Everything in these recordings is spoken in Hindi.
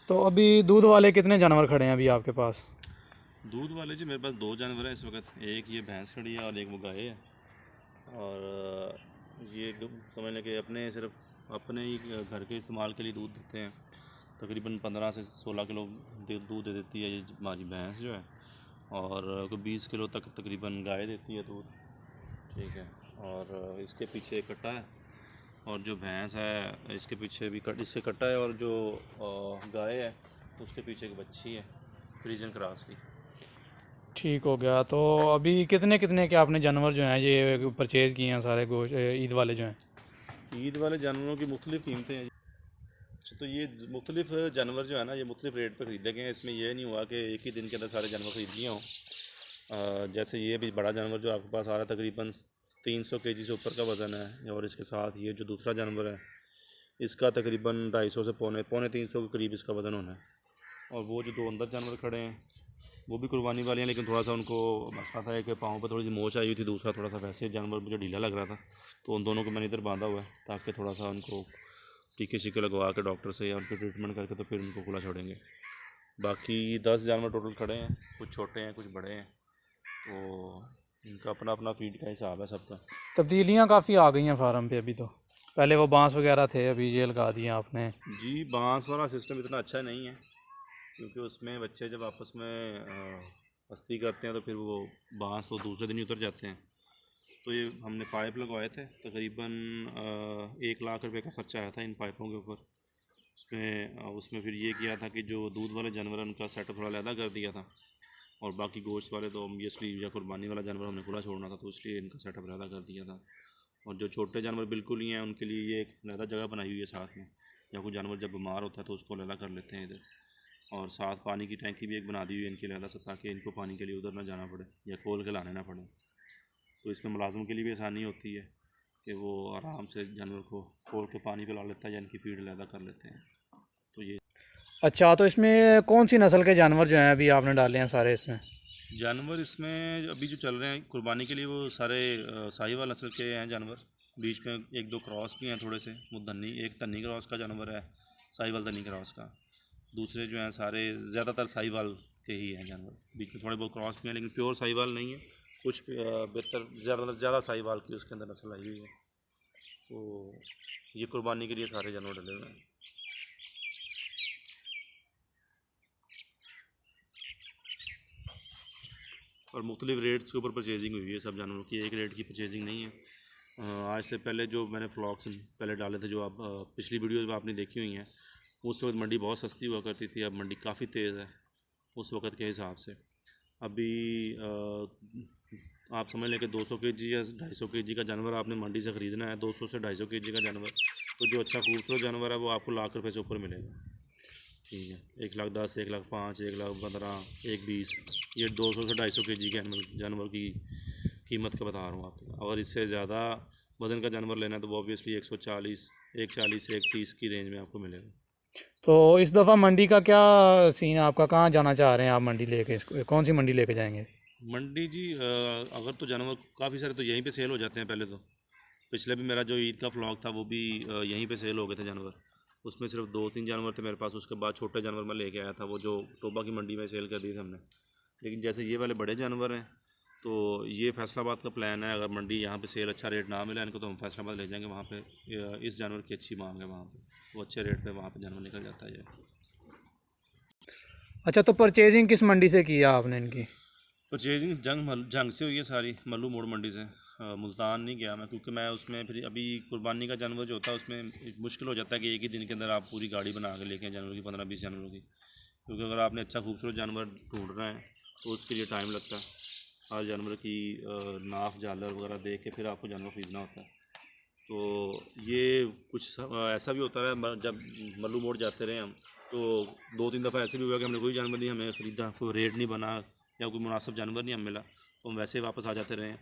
तो अभी दूध वाले कितने जानवर खड़े हैं अभी आपके पास? दूध वाले जी मेरे पास दो जानवर हैं इस वक्त। एक ये भैंस खड़ी है और एक वो गाय है। और ये समझ लें कि अपने सिर्फ अपने ही घर के इस्तेमाल के लिए दूध देते हैं। तकरीबन 15 से 16 किलो दूध दे देती है ये हमारी भैंस जो है। और कोई 20 किलो तक तकरीबन गाय देती है दूध। ठीक है। और इसके पीछे एक कट्टा है। और जो भैंस है इसके पीछे भी इससे कट्टा है। और जो गाय है उसके पीछे एक बच्ची है फ्रीजन क्रॉस की। ठीक हो गया। तो अभी कितने कितने के आपने जानवर जो हैं ये परचेज़ किए हैं सारे गोश्त ईद वाले जो हैं? ईद वाले जानवरों की मुख्तलिफ़ कीमतें हैं। अच्छा, तो ये मुख्तलिफ़ जानवर जो है ना ये मुख्तलिफ़ रेट पर ख़रीदे गए हैं। इसमें यह नहीं हुआ कि एक ही दिन के अंदर सारे जानवर ख़रीद लिए हों। जैसे ये भी बड़ा जानवर जो आपके पास आ रहा है तकरीबन 300 केजी से ऊपर का वज़न है। और इसके साथ ये जो दूसरा जानवर है इसका तकरीबन 250 से पौने पौने 300 के करीब इसका वज़न होना है। और वो जो दो अंदर जानवर खड़े हैं वो भी कुर्बानी वाले हैं, लेकिन थोड़ा सा उनको मसला था कि पाँव पर थोड़ी सी मोच आई हुई थी। दूसरा थोड़ा सा वैसे जानवर मुझे ढीला लग रहा था, तो उन दोनों को मैंने इधर बांधा हुआ है ताकि थोड़ा सा उनको टीके शीके लगवा के डॉक्टर से या उनको ट्रीटमेंट करके तो फिर उनको खुला छोड़ेंगे। बाकी 10 जानवर टोटल खड़े हैं, कुछ छोटे हैं कुछ बड़े हैं। तो इनका अपना अपना फीड का हिसाब है सबका। तब्दीलियाँ काफ़ी आ गई हैं फार्म पे अभी तो। पहले वो बांस वगैरह थे, अभी ये लगा दिए आपने। जी, बांस वाला सिस्टम इतना अच्छा नहीं है, क्योंकि उसमें बच्चे जब आपस में मस्ती करते हैं तो फिर वो बांस तो दूसरे दिन ही उतर जाते हैं। तो ये हमने पाइप लगवाए थे तकरीबन 1 लाख रुपए का ख़र्चा आया था इन पाइपों के ऊपर। उसमें फिर ये किया था कि जो दूध वाले जानवर उनका सेटअप थोड़ा अलहदा कर दिया था। और बाकी गोश्त वाले तो ऑब्वियसली या कुर्बानी वाला जानवर हमने खुला छोड़ना था, तो इसलिए इनका सेटअप अलहदा कर दिया था। और जो छोटे जानवर बिल्कुल ही हैं उनके लिए ये एक अलहदा जगह बनाई हुई है साथ में। या कोई जानवर जब बीमार होता है तो उसको अलहदा कर लेते हैं इधर। और साथ पानी की टैंकी भी एक बना दी हुई है इनके अलहदा से, ताकि इनको पानी के लिए उधर ना जाना पड़े या खोल के लाने ना पड़े। तो इसमें मुलाजिम के लिए भी आसानी होती है कि वो आराम से जानवर को खोल के पानी पिला लेता है या इनकी फीड अलहदा कर लेते हैं। तो ये अच्छा, तो इसमें कौन सी नस्ल के जानवर जो हैं अभी आपने डाले हैं सारे इसमें? जानवर इसमें अभी जो चल रहे हैं कुर्बानी के लिए वो सारे साहिवाल नस्ल के हैं जानवर। बीच में एक दो क्रॉस भी हैं थोड़े से। वो एक तन्नी क्रॉस का जानवर है, साहिवाल तन्नी क्रॉस का। दूसरे जो हैं सारे ज़्यादातर साहिवाल के ही हैं जानवर। बीच में थोड़े बहुत क्रॉस भी हैं, लेकिन प्योर साहिवाल नहीं है। कुछ बेहतर ज़्यादा साहिवाल की उसके अंदर नस्ल आई हुई है। तो ये कुर्बानी के लिए सारे जानवर डले हुए हैं। और मुख्तलिफ़ रेट्स के ऊपर परचेजिंग हुई है सब जानवरों की, एक रेट की परचेजिंग नहीं है। आज से पहले जो मैंने फ्लॉक्स पहले डाले थे, जो आप पिछली वीडियो आपने देखी हुई हैं, उस वक्त मंडी बहुत सस्ती हुआ करती थी। अब मंडी काफ़ी तेज़ है उस वक्त के हिसाब से। अभी आप समझ लें कि 200 केजी या 250 केजी का जानवर आपने मंडी से ख़रीदना है। 200 से 250 केजी का जानवर, तो जो अच्छा खूबसूरत जानवर है वो आपको ₹1,00,000 से ऊपर मिलेगा। ठीक है, 1,10,000, 1,05,000, 1,15,000, 1,20, ये 200 से 250 केजी के जानवर की कीमत का बता रहा हूँ आपको। अगर इससे ज़्यादा वज़न का जानवर लेना है तो वो ऑब्वियसली 140, 140 से 130 की रेंज में आपको मिलेगा। तो इस दफ़ा मंडी का क्या सीन है आपका? कहाँ जाना चाह रहे हैं आप मंडी लेके? इसको कौन सी मंडी लेके जाएंगे? मंडी जी, अगर तो जानवर काफ़ी सारे तो यहीं पे सेल हो जाते हैं पहले तो। पिछले भी मेरा जो ईद का फ्लॉग था वो भी यहीं पे सेल हो गए थे जानवर। उसमें सिर्फ 2-3 जानवर थे मेरे पास। उसके बाद छोटे जानवर मैं लेके आया था, वो जो टोबा की मंडी में सेल कर दिए थे हमने। लेकिन जैसे ये वाले बड़े जानवर हैं तो ये फैसलाबाद का प्लान है। अगर मंडी यहाँ पे सेल अच्छा रेट ना मिला इनको तो हम फैसलाबाद ले जाएंगे। वहाँ पे इस जानवर की अच्छी मांग है वहाँ पे, तो अच्छे रेट पे वहाँ पे जानवर निकल जाता है ये। अच्छा, तो परचेजिंग किस मंडी से की है आपने इनकी? परचेजिंग जंग से हुई है सारी, मल्लू मोड़ मंडी से। मुल्तान नहीं गया मैं, क्योंकि मैं उसमें फिर अभी कुर्बानी का जानवर जो होता है उसमें मुश्किल हो जाता है कि एक ही दिन के अंदर आप पूरी गाड़ी बना के लेके जानवर की 15-20 जानवरों की। क्योंकि अगर आपने अच्छा खूबसूरत जानवर ढूंढना है तो उसके लिए टाइम लगता है। हर जानवर की नाफ झालर वगैरह देख के फिर आपको जानवर ख़रीदना होता है। तो ये ऐसा भी होता है जब मल्लू मोड़ जाते रहे हम, तो 2-3 दफ़ा ऐसे भी हुआ कि हमने कोई जानवर नहीं हमें ख़रीदा, कोई रेट नहीं बना या कोई मुनासिब जानवर नहीं हमें मिला, तो हम वैसे ही वापस आ जाते रहे हैं।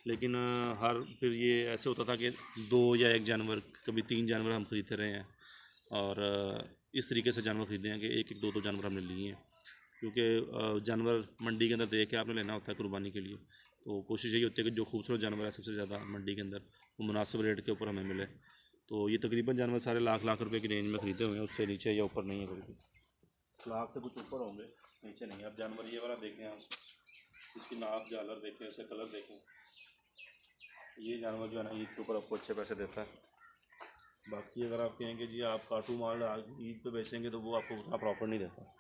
लेकिन हर फिर ये ऐसे होता था कि 2 या 1 जानवर, कभी 3 जानवर हम ख़रीदते रहे हैं। और इस तरीके से जानवर ख़रीदे हैं कि एक एक दो दो जानवर हमने लिए हैं। क्योंकि जानवर मंडी के अंदर देख के आपने लेना होता है कुर्बानी के लिए। तो कोशिश यही होती है कि जो खूबसूरत जानवर है सबसे ज़्यादा मंडी के अंदर वो मुनासिब रेट के ऊपर हमें मिले। तो ये तकरीबन जानवर सारे लाख लाख रुपए की रेंज में ख़रीदे हुए हैं, उससे नीचे या ऊपर नहीं है कोई भी। लाख से कुछ ऊपर होंगे, नीचे नहीं। अब जानवर ये वाला देखें आप, इसकी नाप झालर देखें, इसका कलर देखें। ये जानवर जो है ना ईद के ऊपर आपको अच्छे पैसे देता है। बाकी अगर आप कहेंगे जी आप काटू माल ईद पे बेचेंगे तो वो आपको उतना प्रॉफिट नहीं देता।